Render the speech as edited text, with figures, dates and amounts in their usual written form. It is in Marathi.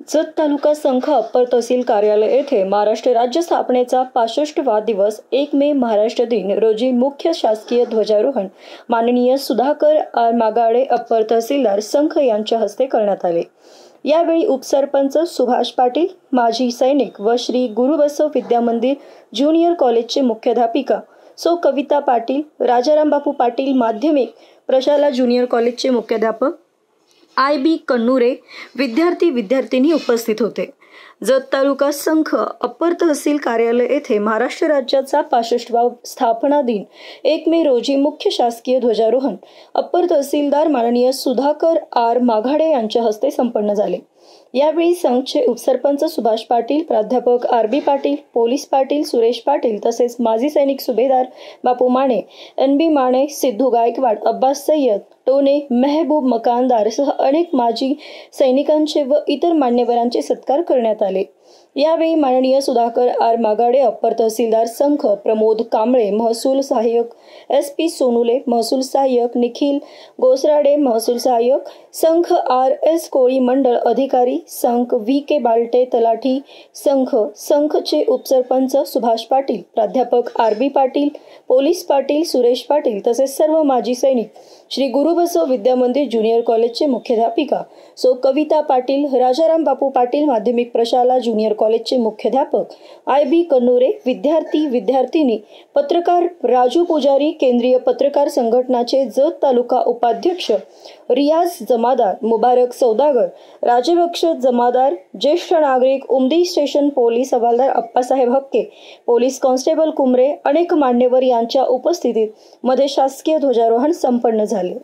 जत तालुका संघ अप्पर तहसील कार्यालय येथे महाराष्ट्र राज्य स्थापनेचा 65वा दिवस 1 मे महाराष्ट्र दिन रोजी मुख्य शासकीय ध्वजारोहण माननीय सुधाकर आर मागाडे अप्पर तहसीलदार संघ यांच्या हस्ते करण्यात आले। यावेळी उपसरपंच सुभाष पाटील, माजी सैनिक व श्री गुरुबसव विद्यामंदिर ज्युनियर कॉलेजचे मुख्याध्यापिका सौ कविता पाटील, राजाराम बापू पाटील माध्यमिक प्रशाला ज्युनियर कॉलेजचे मुख्याध्यापक IB कन्नूरे, विद्यार्थी-विद्यार्थिनी उपस्थित होते। जत तालुका संघ अप्पर तहसील कार्यालय येथे महाराष्ट्र राज्याचा 65वा स्थापना दिन 1 मे रोजी मुख्य शासकीय ध्वजारोहण अप्पर तहसीलदार माननीय सुधाकर आर मागाडे यांच्या हस्ते संपन्न झाले। यावेळी संघचे उपसरपंच सुभाष पाटील, प्राध्यापक RB पाटील, पोलीस पाटील सुरेश पाटील तसेच माजी सैनिक सुभेदार बापू माने, NB माने, सिद्धू गायकवाड, अब्बास सय्यद, टोने, मेहबूब मकानदार सह अनेक माजी सैनिकांचे व इतर मान्यवरांचे सत्कार करण्यात आले। यावेळी माननीय सुधाकर आर मागाडे अप्पर तहसीलदार संघ, प्रमोद कांबळे महसूल सहाय्यक, SP सोनुले महसूल सहाय्यक, निखिल गोसराडे महसूल सहाय्यक, संघ RS कोळी मंडळ अधिकारी, संघ VK बालटे तलाठी, संघचे उपसरपंच सुभाष पाटील, प्राध्यापक RB पाटील, पोलीस पाटील सुरेश पाटील तसेच सर्व माजी सैनिक, श्री गुरुबसव विद्यामंदिर ज्युनियर कॉलेजचे मुख्याध्यापिका सौ कविता पाटील, राजाराम बापू पाटील माध्यमिक प्रशाला ज्युनियर कॉलेजचे मुख्याध्यापक IB कन्नूरे, विद्यार्थी-विद्यार्थिनी, पत्रकार राजू पुजारी, केंद्रीय पत्रकार संघटनाचे जत तालुका उपाध्यक्ष रियाज जमादार, मुबारक सौदागर, राजबक्ष जमादार, ज्येष्ठ नागरिक, उमदी स्टेशन पोलीस हवालदार अप्पासाहेब हक्के, पोलीस कॉन्स्टेबल कुमरे, अनेक मान्यवर यांच्या उपस्थितीत मध्ये शासकीय ध्वजारोहण संपन्न झाले।